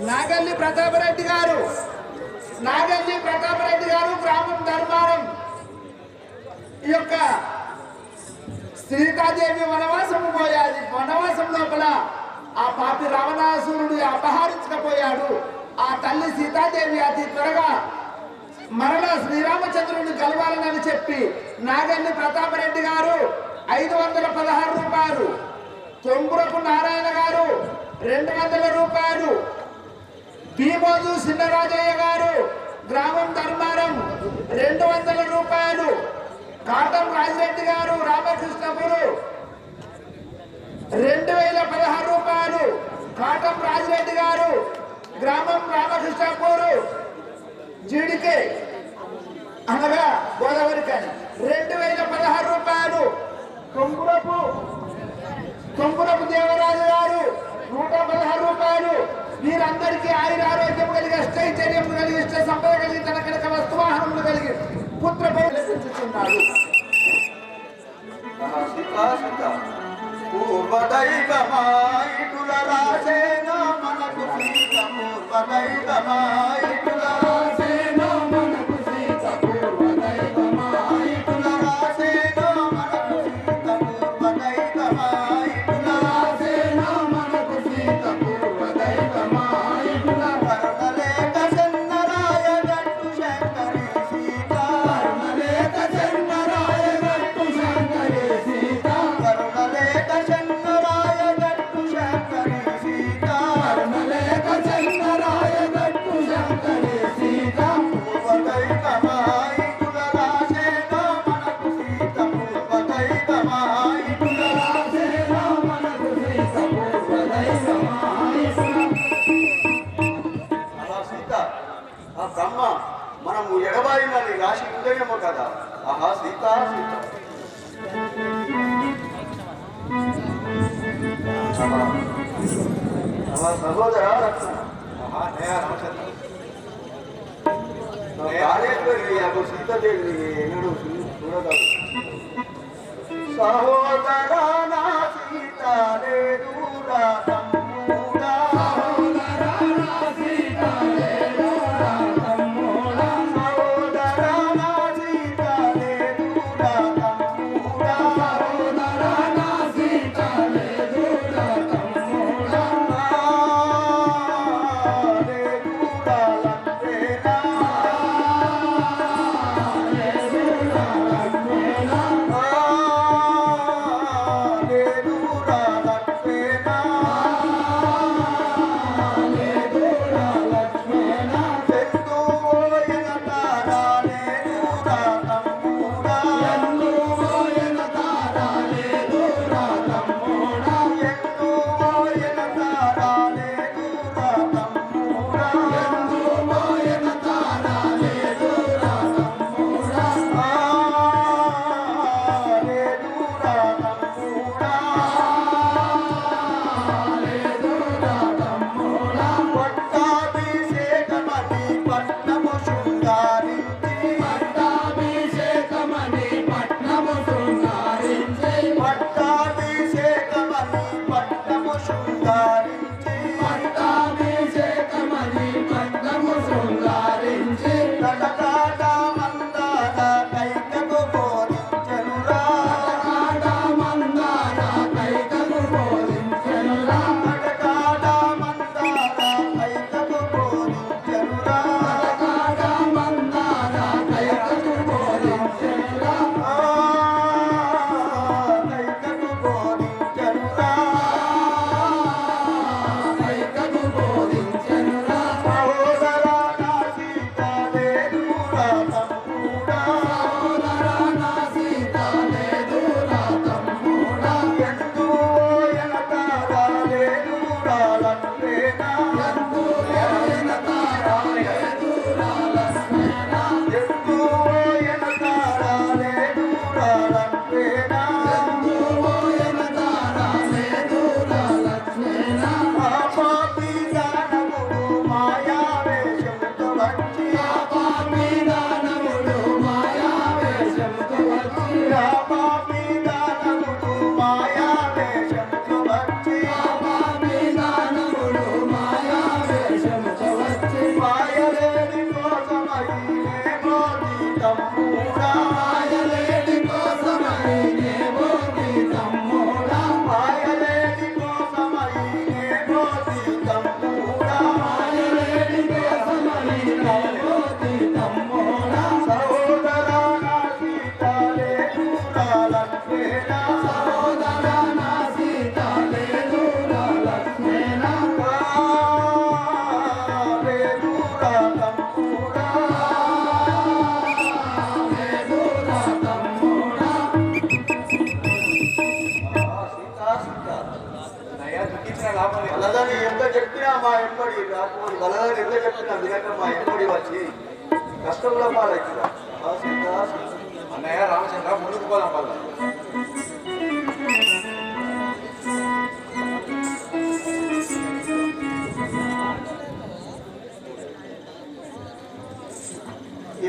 నాగల్లి ప్రతాపరెడ్డి గారు, నాగల్లి ప్రతాపరెడ్డి గారు గ్రామం ధర్మారం. ఈ యొక్క సీతాదేవి వనవాసము పోయాది. వనవాసం లోపల ఆ పాపి రావణాసురుడు అపహరించకపోయాడు. ఆ తల్లి సీతాదేవి అతి త్వరగా మరలా శ్రీరామచంద్రుడిని కలవాలని చెప్పి నాగల్లి ప్రతాపరెడ్డి గారు 516 రూపాయలు, తొంగురపు నారాయణ గారు 200 రూపాయలు, భీమోజు చిన్నరాజయ్య గారు గ్రామం ధర్మారం 200 రూపాయలు, కాటం రాజిరెడ్డి గారు రామకృష్ణపురు 2016 రూపాయలు, కాటం రాజిరెడ్డి గారు గ్రామం రామకృష్ణపూరు జీడికే అనగా గోదావరి కానీ 2016 రూపాయలు, కొంగురపు దేవరాజు గారు 116 రూపాయలు. వీరందరికీ ఆయుర ఆరోగ్యం కలిగి అష్టైశ్వర్యం కలిగి ఇష్ట సంపద కలిగి తన కనుక వస్తువాహనములు కలిగి పుత్ర లభించుతున్నాడు. పూర్వదైవమాయిటుల రాసేన మనకు సీత, పూర్వదైవమాయిటుల రాసేన మనకు సీత, పూర్వదైవమాయిటుల రాసేన మనకు సీత, పూర్వదైవమాయిటుల రాసేన మనకు సీత, పూర్వదైవమాయిటుల కరుణలేక చెన్నరాయ గట్టు శంకరి సీత, కరుణలేక చెన్నరాయ గట్టు శంకరి సీత, కరుణలేక చెన్నరాయ గట్టు శంకరి సీత, కరుణలేక చెన్నరాయ గట్టు శంకరి సీత, పూర్వదైవమాయిటుల రాసేన మనకు సీత, పూర్వదైవమాయిటుల రాసేన మనకు సీత, పూర్వదైవమాయిటుల. అలా సీత ఆ బ్రహ్మ మనము ఎడబాయినని రాసి ఉందేమో కదా. ఆహా సీత సీత సహోదర సీతాదేవి ఎన్నడూ చూడగలరు. సహోదరా నా సీత లేదురా తమ్ముడా, సహోదరా నా సీత లేదురా తమ్ముడా, సహోదరా నా సీత లేదురా తమ్ముడా, సహోదరా నా సీత లేదురా తమ్ముడా, లేదురా లక్ష్మేనా, లేదురా లక్ష్మేనా, లేదురా లక్ష్మేనా, లేదురా లక్ష్మేనా, ఎందువోయన తారా లేదురా తమ్ముడా, ఎందువోయన తారా లేదురా తమ్ముడా, ఎందువోయన తారా లేదురా తమ్ముడా, ఎందువోయన తారా లేదురా తమ్ముడా, లేదురా తమ్ముడా, లేదురా తమ్ముడా, పట్టాభిషేకమని పట్నము శృంగారించి, పట్టాభిషేకమని పట్నము శృంగారించి, పట్టాభిషేకమని సీత అన్నయ్య దుఃఖించిన లాభం లేదు. వలదని ఎంత చెప్పినా మా ఎంబడి రాకపోని వలదని ఎంత చెప్పినా వినక మా ఎంబడి వచ్చి కష్టంలో పాలవుతుందా సీత అన్నయ్య రామచంద్ర ముందుకు పోదాం వల్ల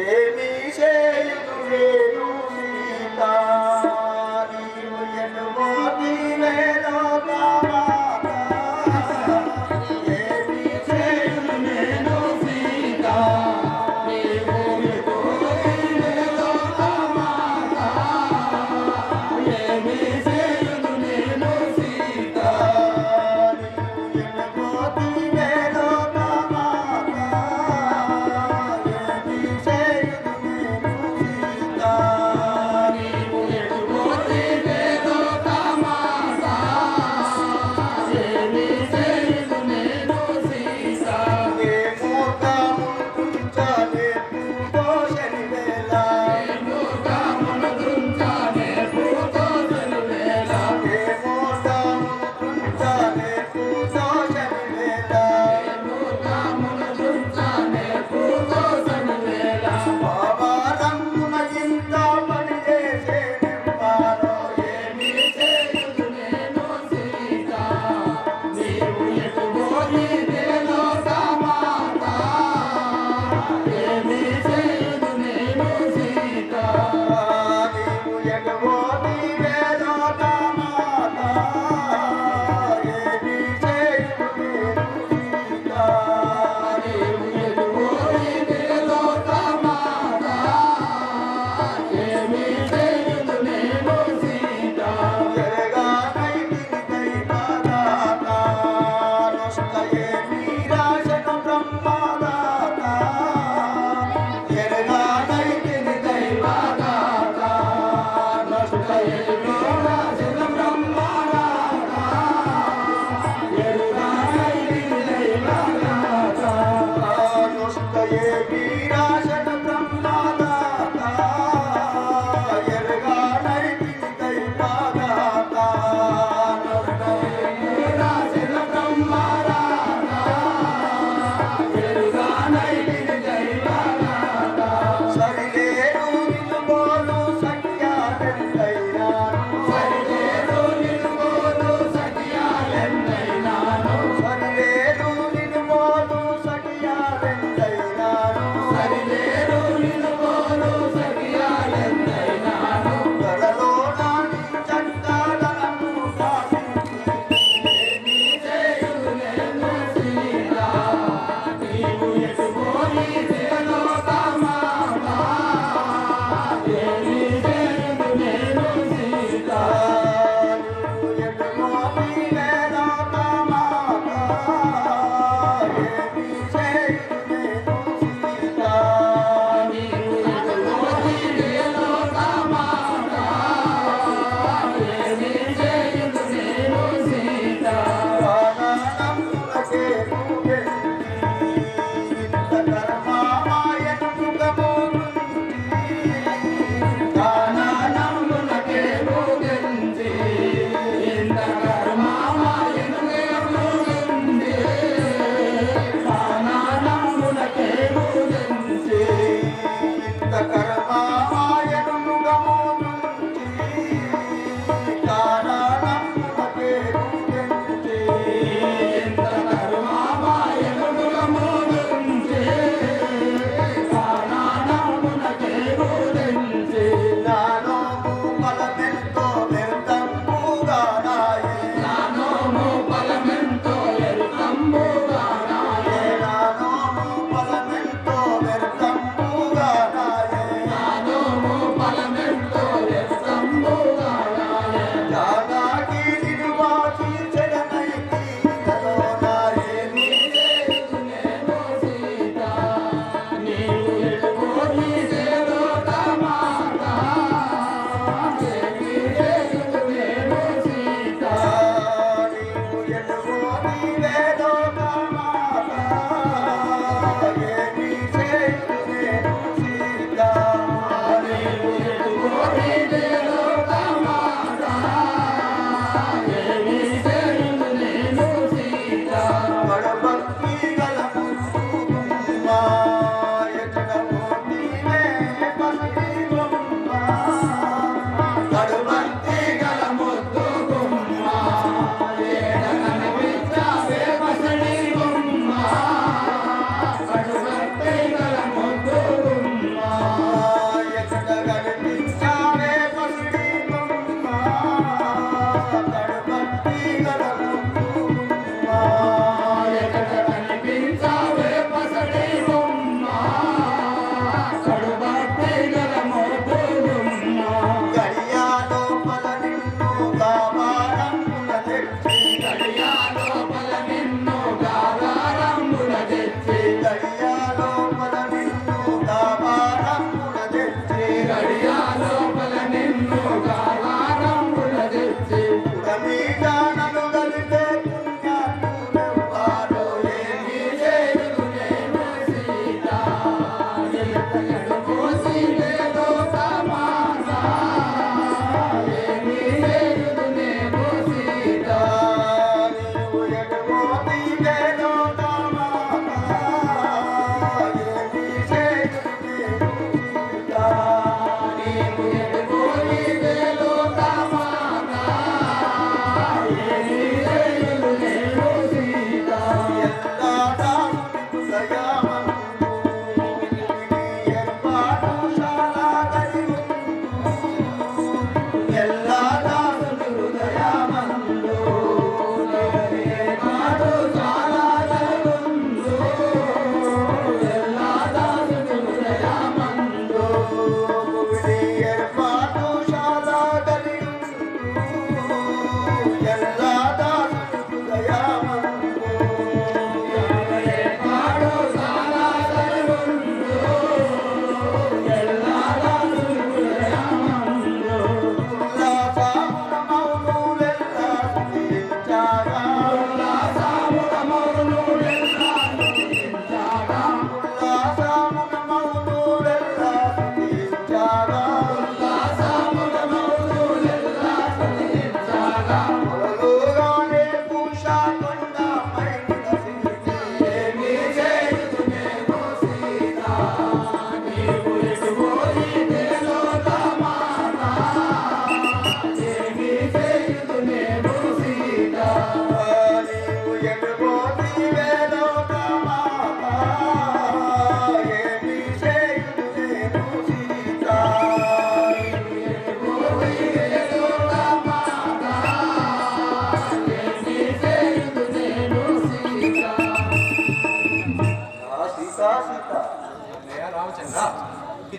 ఏమీ చేయుదు నేను సీత నీవు ఎటుపోతి వేలో కావాత ఏమీ చేయుదు నేను సీత నీవు ఎటుపోతి వేలో కావాత ఏమీ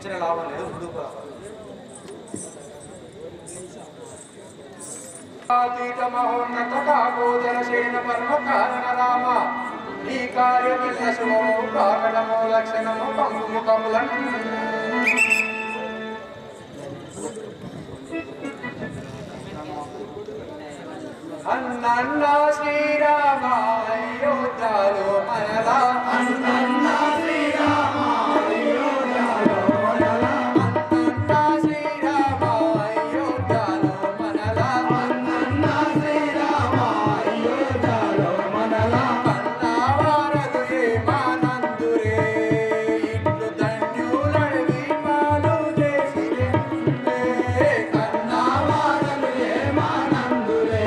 దుఃఖించిన లాభం లేదు, ముందుకు పోదాం. మహోన్నత కాకోదర సేన పరమ కారణ రామ నీ కార్యమిల్ల శుభము కారణము లక్షణము పంపుముఖములను అన్న శ్రీరామ అయోధ్యలో మనలా అన్న శ్రీరామ అయోధ్యలో మనలా అన్న శ్రీరామ అయోధ్యలో మనలా అన్న శ్రీరామ అయోధ్యలో మనలా కన్నవారదు ఏమానందురే ఇట్లు ధన్యులడివి పాలు చేసిరే కన్నవారదు ఏమానందురే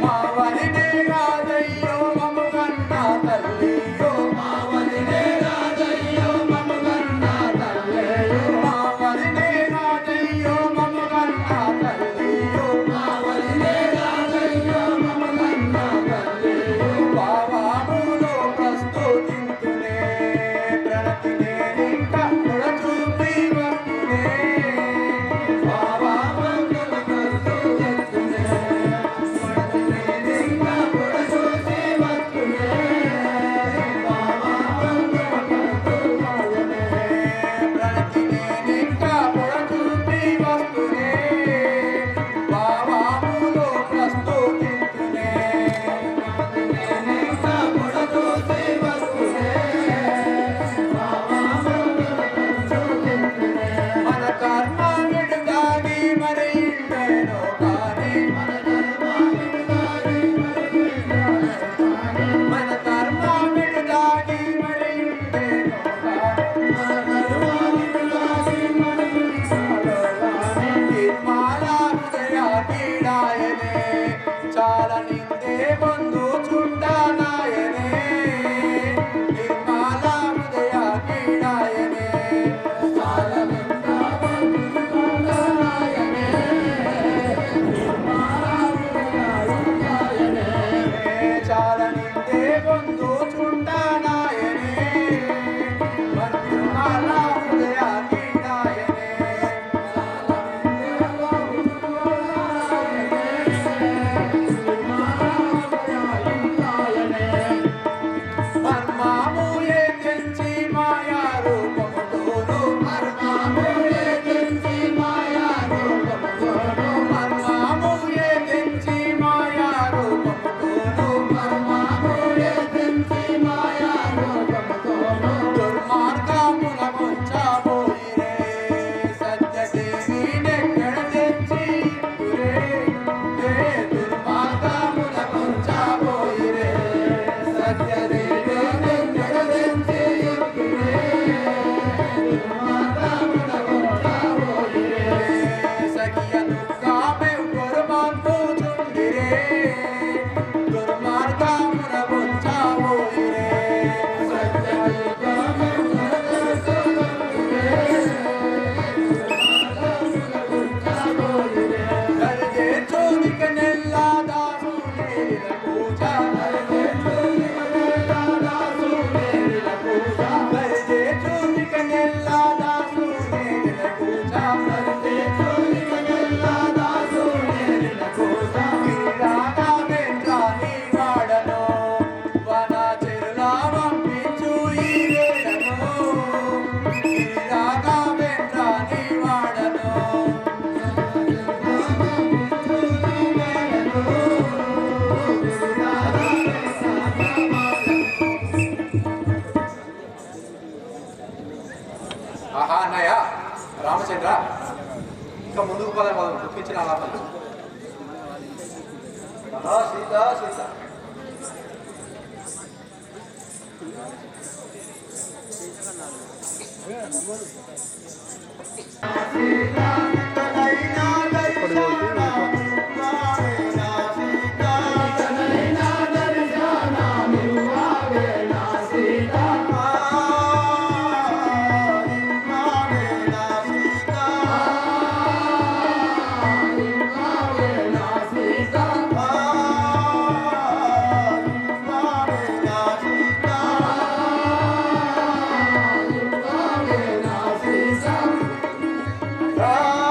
మావలినే గాదయ్యో మమ్ము కన్నా తల్లియో మావలినే ఆహా అన్నయ్య రామచంద్ర, ఇంకా ముందుకు పద మనం దుఃఖించిన లాభం. సీత సీత ఆ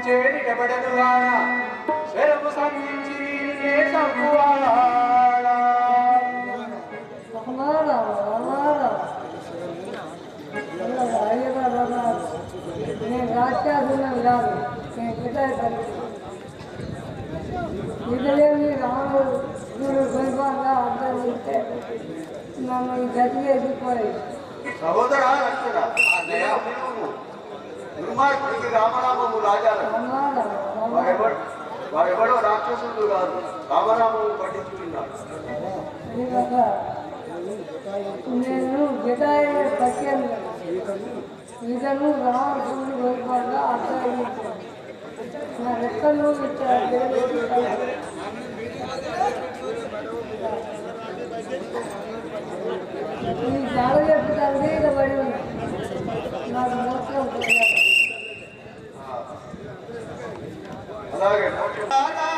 చేరి కబడదుగాన స్వరము సంధించి వీరినే సంపువాడా నేను రాష్ట్రాలు కాదు నేను పితాయి ఇదలేమి రాముడు గొంపాగా అర్థం ఉంటే నన్ను గతిగా ఎదిగిపోయి సహోదరా లక్ష్మణ దుర్మార్గుడికి రామనామము రాజాలను వారెవడో రాక్షసుడు కాదు రామనామము పట్టించుకున్నాడు. నేను గిటాయి పట్టాను ఇతను రాముడు గొంపాగా అర్థం నా రెక్కలు ఈ జాడ చెప్తాను ఇక పడి ఉంది నాకు మోసం అలాగే రామ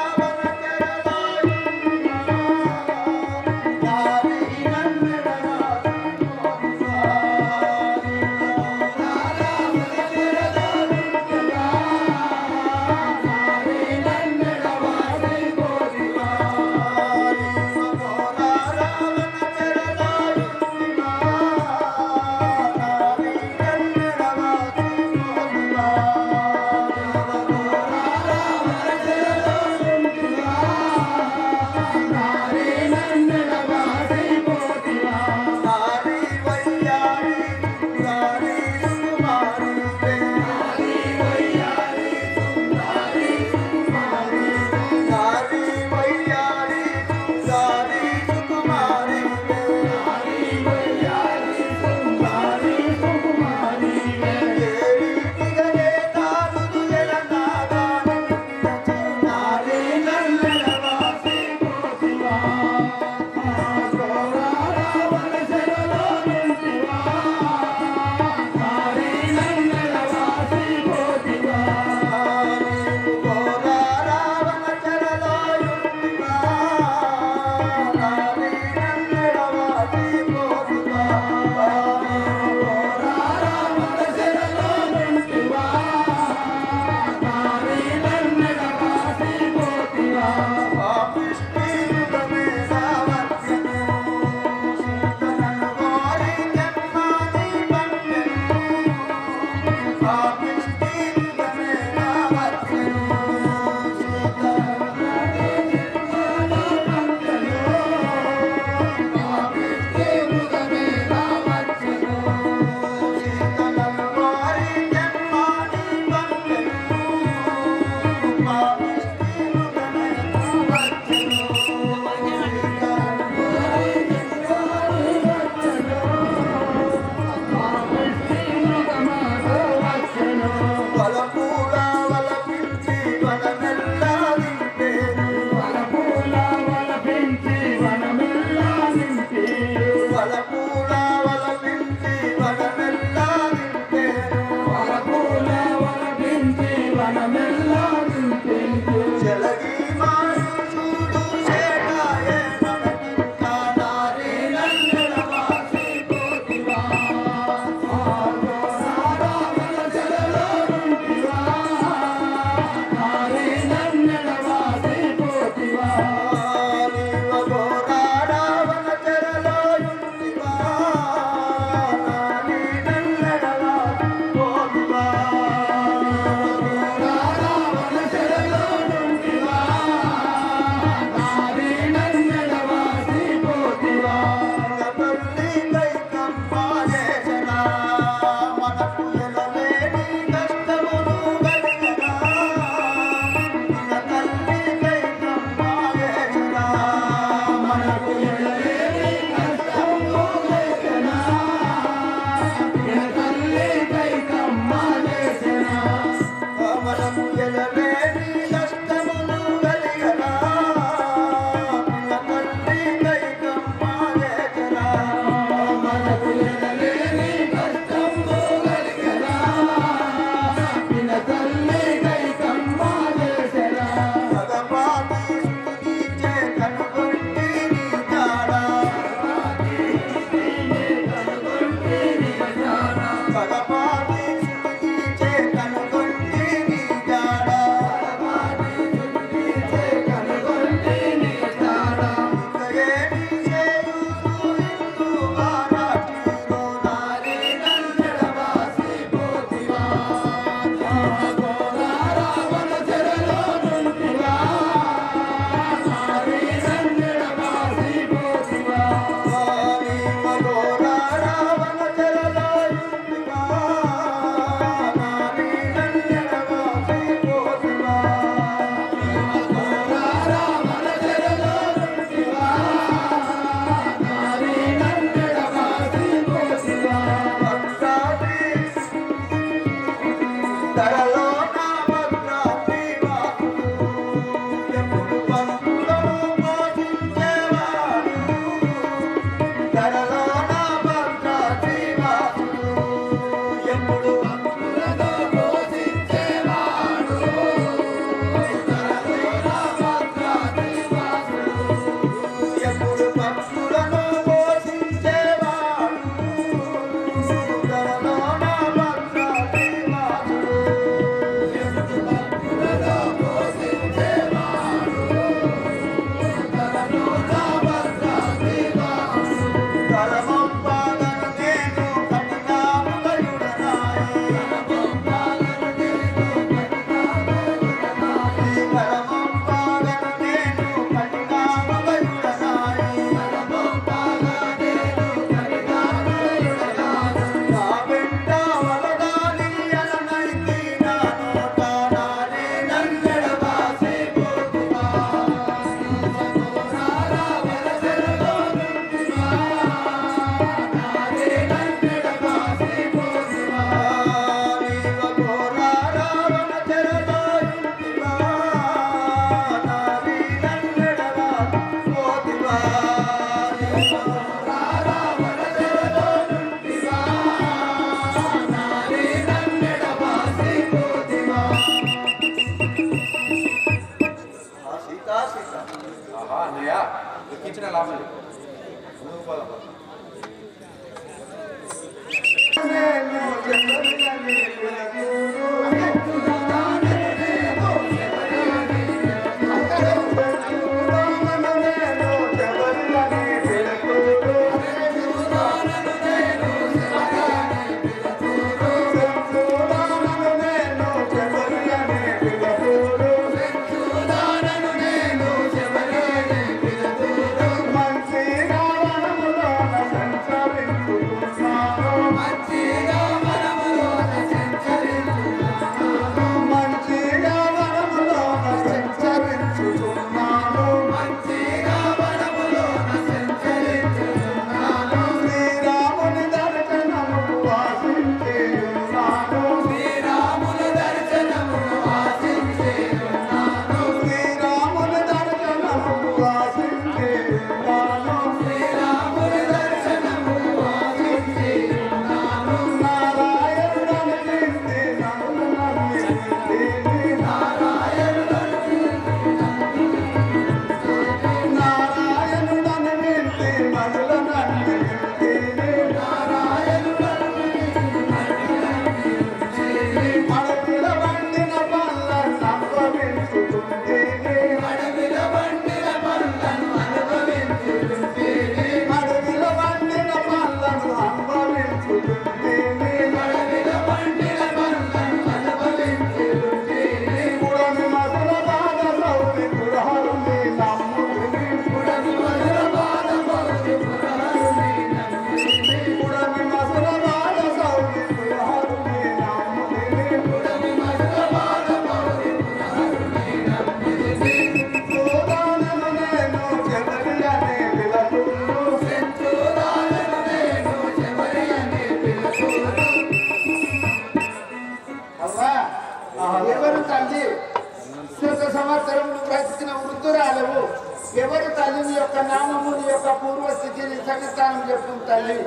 ఎవరు తల్లి నీ యొక్క నామము నీ యొక్క పూర్వస్థితిని సంగతానం చెప్పు తల్లి.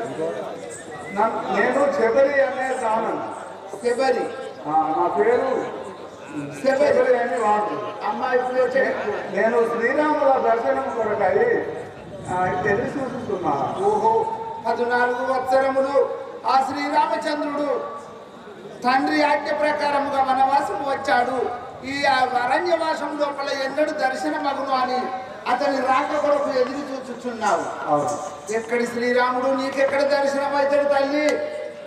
నేను శబరి అనే దానం. శబరి నా పేరు శబరి అని వాడు. అమ్మాయి నేను శ్రీరాముల దర్శనం కొరకై ఎదురు చూస్తున్నా. ఓహో 14 సంవత్సరములు ఆ శ్రీరామచంద్రుడు తండ్రి ఆజ్ఞ ప్రకారముగా వనవాసము వచ్చాడు. ఈ అరణ్యవాసం లోపల ఎన్నడూ దర్శనమగును అని అతని రాక కొరకు ఎదురు చూచుచున్నావు. ఎక్కడి శ్రీరాముడు నీకెక్కడ దర్శనం అవుతాడు తల్లి?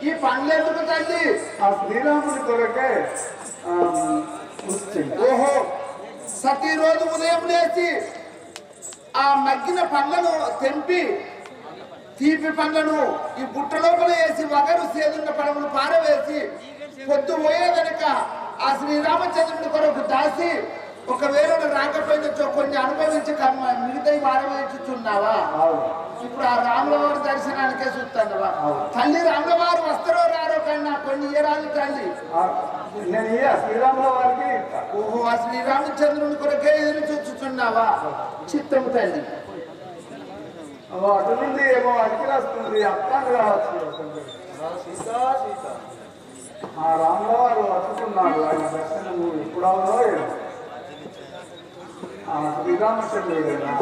ఈ పనులెందుకు తల్లి? ఆ శ్రీరాముడి కొరకే. ఓహో ప్రతిరోజు ఉదయం లేచి ఆ మగ్గిన పండ్లను తెంపి తీపి పండ్లను ఈ బుట్ట లోపల వేసి వగరు సేదున్న పడవలు పారవేసి పొద్దు పోయేదనక ఆ శ్రీరామచంద్రుడి కొరకు దాసి ఒకవేళ రాకపోయినచో కొన్ని అనుభవించి మిగతా పారవేచుచున్నావా? ఇప్పుడు ఆ రాముల వారి దర్శనానికే చూస్తున్నావా? తల్లి రాముల వారు వస్తారో రారో కన్నా కొన్ని ఏరాలు తల్లి. శ్రీరాముల వారికి ఓహో ఆ శ్రీరామచంద్రుని కొరకే ఎదురు చూచుచున్నావా? చిత్తము తల్లి. అటు నుండి ఏమో అడిగి వస్తుంది. అర్థం రావచ్చు. ఆ రాముల వారు వస్తున్నాడు. ఆయన దర్శనము ఎప్పుడవునో శ్రీరామచంద్రుడేనా?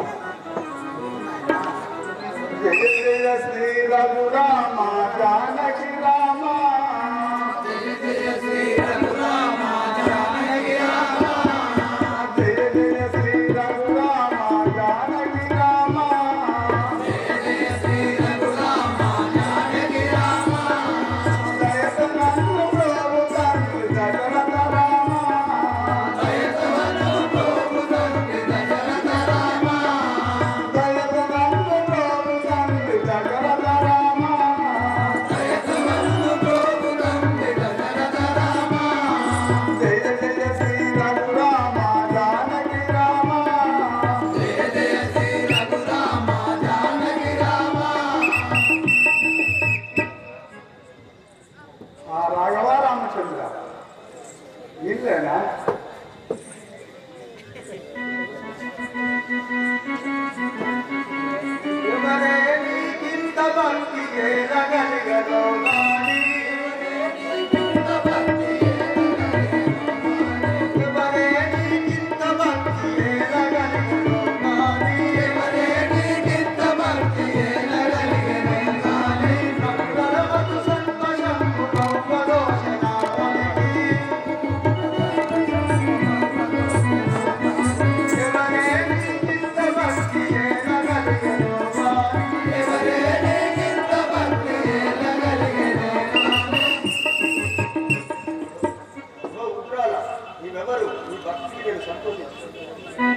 జయ జయ శ్రీ రఘురామ జానకి రామ. జయ జయ శ్రీ రఘురామ జానకి రామ. జయ జయ శ్రీ రఘురామ జానకి రామ. జయ జయ శ్రీ రఘురామ జానకి రామ. దయతనందు ప్రభు తండ్రి దశరథ రామ. దయతనందు ప్రభు తండ్రి దశరథ రామ. దయతనందు ప్రభు తండ్రి దశరథ రామ. దయతనందు ప్రభు తండ్రి దశరథ రామ. జయ జయ శ్రీ రఘురామ జానకి రామ. జయ జయ శ్రీ రఘురామ జానకి రామ. ఆ రాఘవ రామచంద్ర ఇల్లేనా? ఎవరే నీకింత భక్తి చేయగలిగదో గాని. ఎవరే నీకింత భక్తి చేయగలిగదో గాని. ఎవరే నీకింత భక్తి చేయగలిగదో గాని. భక్తరవతు సంతోషము కౌపదోషనావనికి. ఎవరే నీకింత భక్తి చేయగలిగదో గాని. ఎవరే నీకింత భక్తి చేయగలిగదో గాని. నీవెవరు? నీ భక్తికి నేను సంతోషించాను.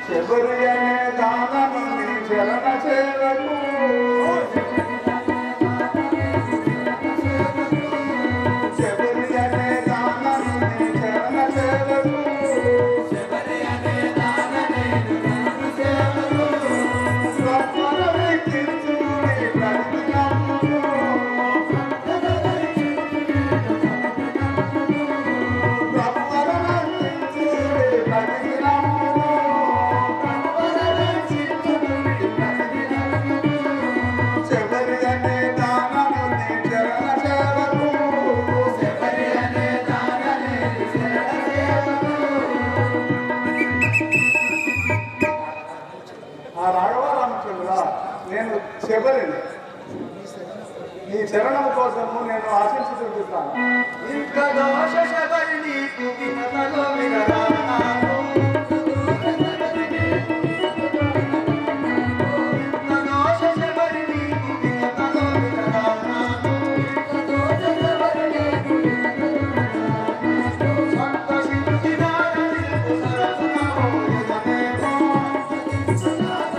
శబరి అనే దానము నీ చరణ సేవకు. శబరి అనే దానము నీ చరణ సేవకు. శబరి అనే దానమే నీ సేవకు. స్వప్న వెక్కించుని ప్రతినమ్మును. స్వప్న వెక్కించుని ప్రతినమ్మును. శబరి అనే దానము నీ చరణ సేవకు. శబరి అనే దానమే నీ చరణ సేవకు. ఆ రాఘవ రామచంద్ర నేను శబరిని. నీ చరణం కోసము నేను ఆశించి చూపిస్తాను. ఇంత దోష శబరి నీకు వినతలో వినరానాను. ఇంత దోష శబరి నీకు వినతలో వినరానాను. సంతోషించినాడ నిలుపు సరసనమో యజమేమో. సంతోషించినాడ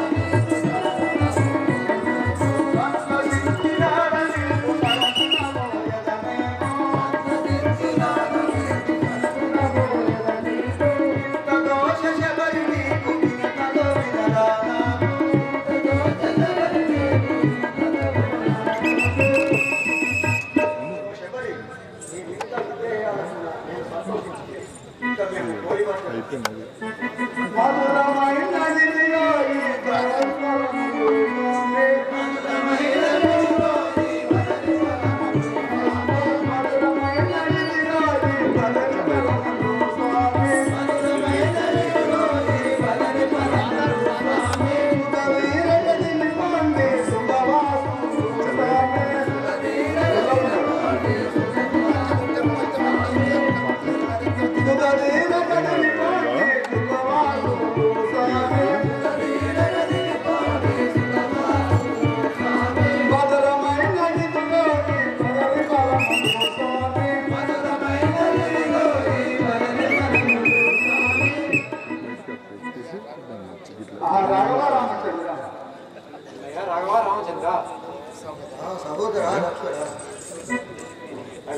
నిలుపు సరసనమో యజమేమో.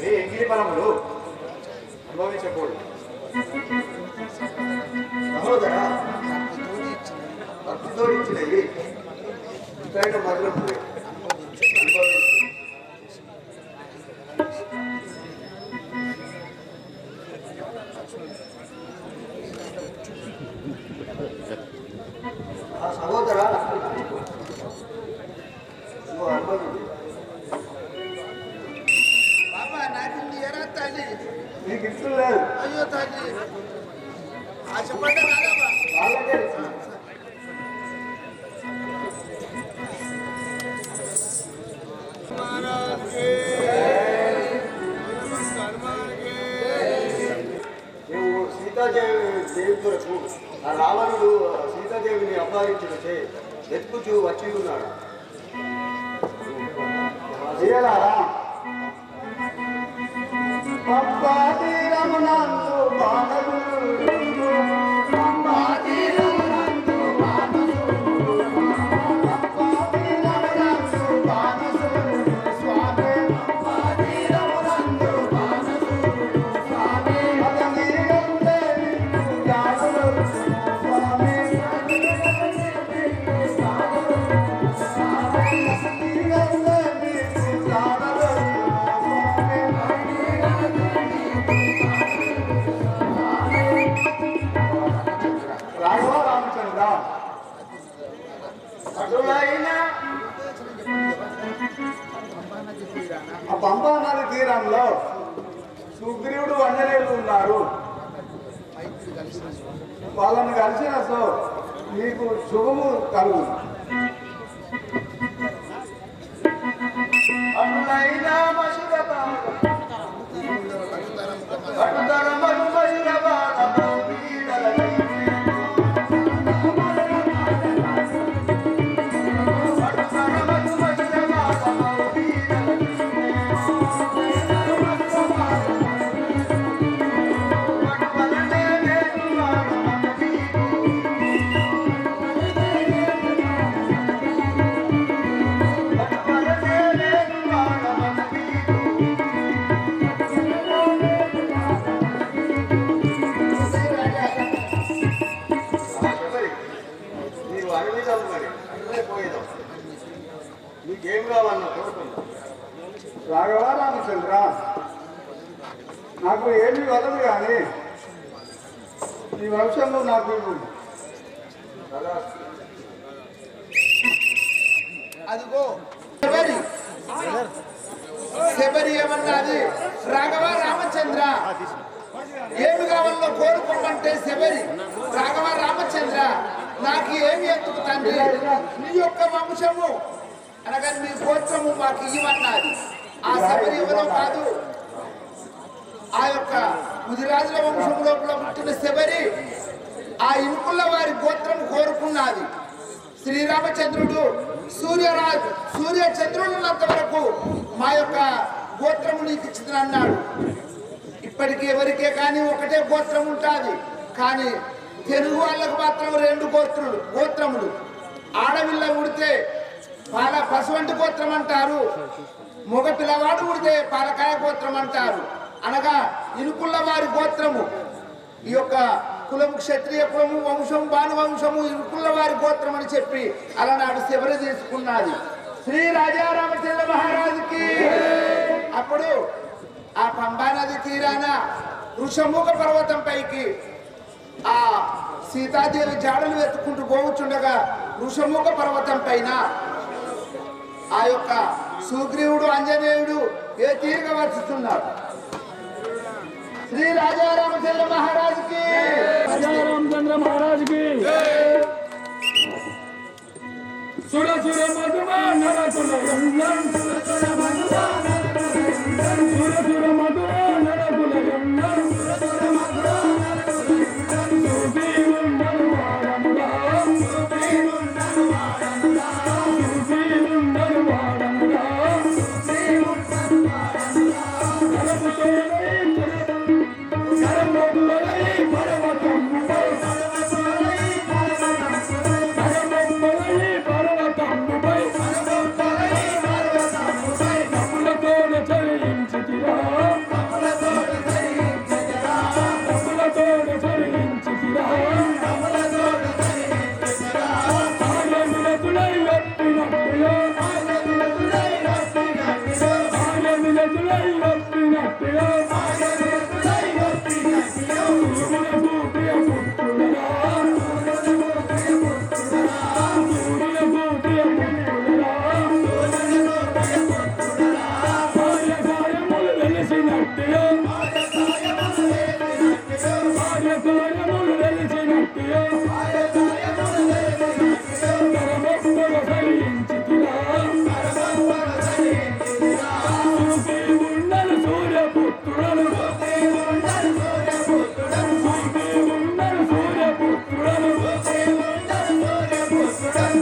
ఏ ఎంగిలి ఫలములు అనుభవించకూడదు. సహోదరా భక్తితో ఇచ్చినవి ఇంకా మధురం ఆ సహోదరా నువ్వు అనుభవించు. బాబా నాకు ఎరా తల్లి నీకు ఇష్టం లేదు. అయ్యో తల్లి ఆశపడ్డా రాదమ్మా వాళ్ళకే నువ్వు సీతాదేవి కొరకు ఆ రావణుడు సీతాదేవిని అపహరించుటచే వెతుకుచూ వచ్చి ఉన్నాడు. చేయలారా పంపాది రమణందు బాణములు పంపాది రమణందు బాణములు పంపాది రమణందు బాణములు స్వామి పంపాది రమణందు బాణములు స్వామి అతని గంటే గాడులు స్వామి రాఘవ రామచంద్ర అటులైన ఆ పంపా నది తీరంలో సుగ్రీవుడు వంజనేయులు ఉన్నారు. వాళ్ళని కలిసిన సో నీకు శుభము కలుగు. అటులైన మసుర అటుతర మధు మసుర నీవు అడవిదాము మరి అట్లే పోయేదాం. నీకేం కావాలన్నా కోరుకుందా. రాఘవ రామచంద్ర నాకు ఏమీ వలదు కానీ నీ వంశంలో నాకు ఇవ్వు. అదిగో శబరి శబరి ఏమన్నది రాఘవ రామచంద్ర ఏమి కావాలో కోరుకోమంటే శబరి రాఘవ రామచంద్ర నాకు ఏమి ఎందుకు తండ్రి నీ యొక్క వంశము అనగా నీ గోత్రము మాకు ఇవ్వన్నది. ఆ శబరి ఎవరో కాదు, ఆ యొక్క ముదిరాజుల వంశం లోపల పుట్టిన శబరి ఆ ఇనుకుల వారి గోత్రం కోరుకున్నది. శ్రీరామచంద్రుడు సూర్యచంద్రుడు ఉన్నంత వరకు మా యొక్క గోత్రము నీకు ఇచ్చిందన్నాడు. ఇప్పటికి ఎవరికే కానీ ఒకటే గోత్రం ఉంటుంది, కానీ తెలుగు వాళ్ళకు మాత్రం 2 గోత్రములు. ఆడవిల్ల ఉడితే పాల పశువంటి గోత్రం అంటారు, మగ పిల్లవాడు ఉడితే పాలకాయ గోత్రం అంటారు. అనగా ఇనుకుల వారి గోత్రము ఈ యొక్క కులం క్షత్రియ కులము వంశం భానువంశము ఇనుకుల వారి గోత్రం అని చెప్పి అలనాడు శబరి తీసుకున్నది. శ్రీ రాజారామచంద్ర మహారాజుకి అప్పుడు ఆ పంబా నది తీరాన వృషముఖ పర్వతం పైకి ఆ సీతాదేవి జాడలు వెతుక్కుంటూ పోవచ్చుండగా వృషముఖ పర్వతం పైన ఆ యొక్క సుగ్రీవుడు ఆంజనేయుడు ఏ తీరుగా వచ్చుతున్నారు. శ్రీ రాజారామచంద్ర మహారాజుకి రామచంద్ర మహారాజుకి సుర సుర మధుమా నరకుల గంధం సుర సుర మధుమా నరకుల గంధం పర్వతం ఒప్పినట్టుగా సూర్యులకు ప్రియ పుత్రుడా సూర్యులకు ప్రియ పుత్రుడా కార్యములు వెలిసినట్టుగా కార్యములు వెలిసినట్టుగా కరమొక్కల సరించితిరా ఉండలు సూర్యపుత్రుడను ఉండలు సూర్యపుత్రుడను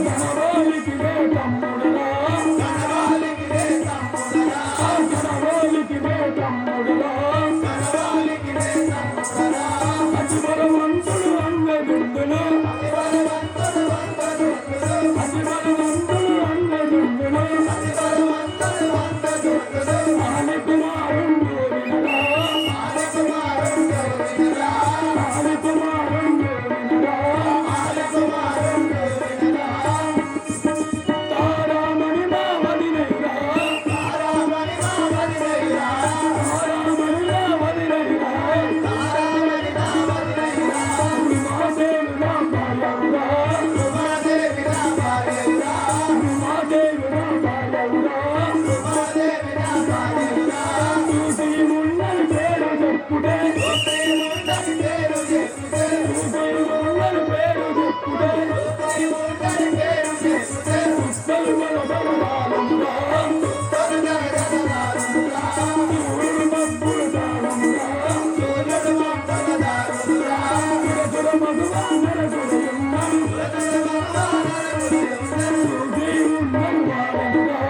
గణవాలికి వే తమ్ముడరా గణవాలికి వే తమ్ముడరా అతి బలవంతుడు అంగదుండును అతి బలవంతుడు అంగదుండును ఆని కుమారుండు వినరా ఆని కుమారుండు వినరా తారామణి మా వదినైరా తారామణి మా వదినైరా ఉమాదేవి నా భార్యవురా ఉమాదేవి నా భార్యవురా చూసి ఉన్నది పేరు చెప్పుడే చూసి ఉన్నది పేరు చెప్పుడే ఉత్తలు గల బలవాలురా సూర్యుడు మబ్బుల దానమురా సురసుర మధువానర సురయున్నను సుగ్రీవున్నను వాడనురా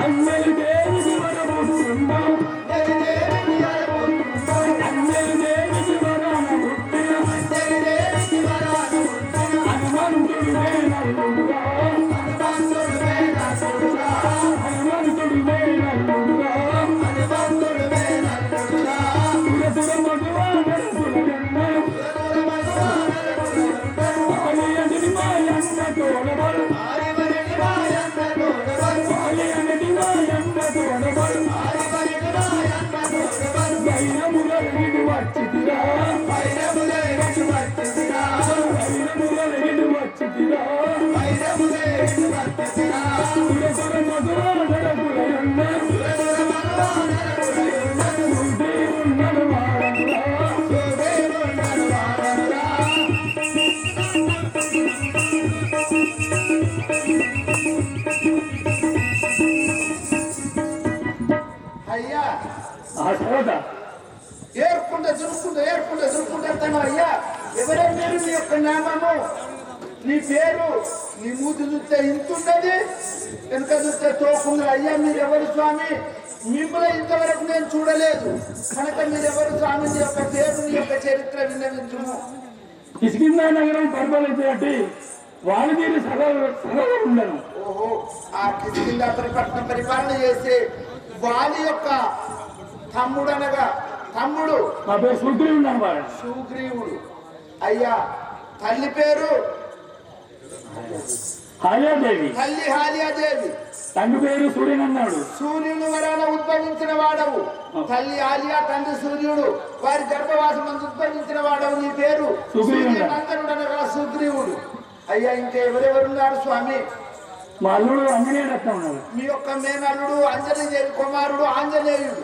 అన్నలు దేవికి వరమున్నా అన్నలు దేవికి వరముట్టిన హనుమంతుడు వేనల్లుడుగా హనుమంతుడు వేనల్లుడుగా సురసుర మధువానర సురయున్నను ఆలియనటి మాయన్న తోడబడు ఆలియనటి మాయన్న తోడబడు వైరములరిగిడు వచ్చితిరా వైరములరిగిడు వచ్చితిరా సురసుర మధువానర సురయున్న సుగ్రీవున్నను వాడనురా అయ్యా ఆ తర్వాత ఏర్పుంట చురుక్కుంటా తను అయ్యా ఎవరే మీరు నీ యొక్క నామము నీ పేరు నీ మూతి చూస్తే ఇంతున్నది వెనుక చూస్తే తోకుంది అయ్యా మీరెవరు స్వామి మిమ్మల్ని ఇంతవరకు నేను చూడలేదు కనుక మీరెవరు స్వామి నీ యొక్క పేరు నీ యొక్క చరిత్ర విన్నవించుము కిష్కిందా నగరం పరిపాలించేటి వాలిదీరి సగలు ఉండను ఓహో ఆ కిష్కిందా పట్టణం పరిపాలన చేసే వాలి యొక్క తమ్ముడు నా పేరు సుగ్రీవుడు అన్నమాట సుగ్రీవుడు అయ్యా తల్లి పేరు హాలియాదేవి తల్లి హాలియాదేవి తండ్రి పేరు సూర్యనన్నాడు సూర్యుని వరాన ఉద్భవించిన వాడవు తల్లి ఆలియా తండ్రి సూర్యుడు వారి గర్భవాసం ఉద్భవించిన వాడవు నీ పేరు సూర్యనందనుడనగా సుగ్రీవుడు అయ్యా ఇంకా ఎవరెవరున్నారు స్వామి మా అల్లుడు ఆంజనేయుడు అట్లా ఉన్నాడు మీ యొక్క మేనల్లుడు ఆంజనేయుడు కుమారుడు ఆంజనేయుడు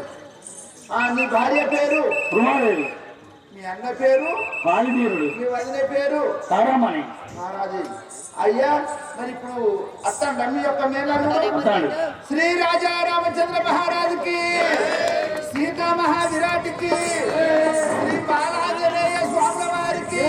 నీ భార్య పేరు రుమాదేవి మీ అన్న పేరు వాలిదీరుడు మీ వదిన పేరు తారామణి మహారాజు అయ్యా మరి ఇప్పుడు అత్తండ మీ యొక్క మేనల్లుడు అతడు శ్రీ రాజా రామచంద్ర మహారాజుకి సీతా మహావిరాటికి శ్రీ బాలాంజనేయ స్వామి వారికి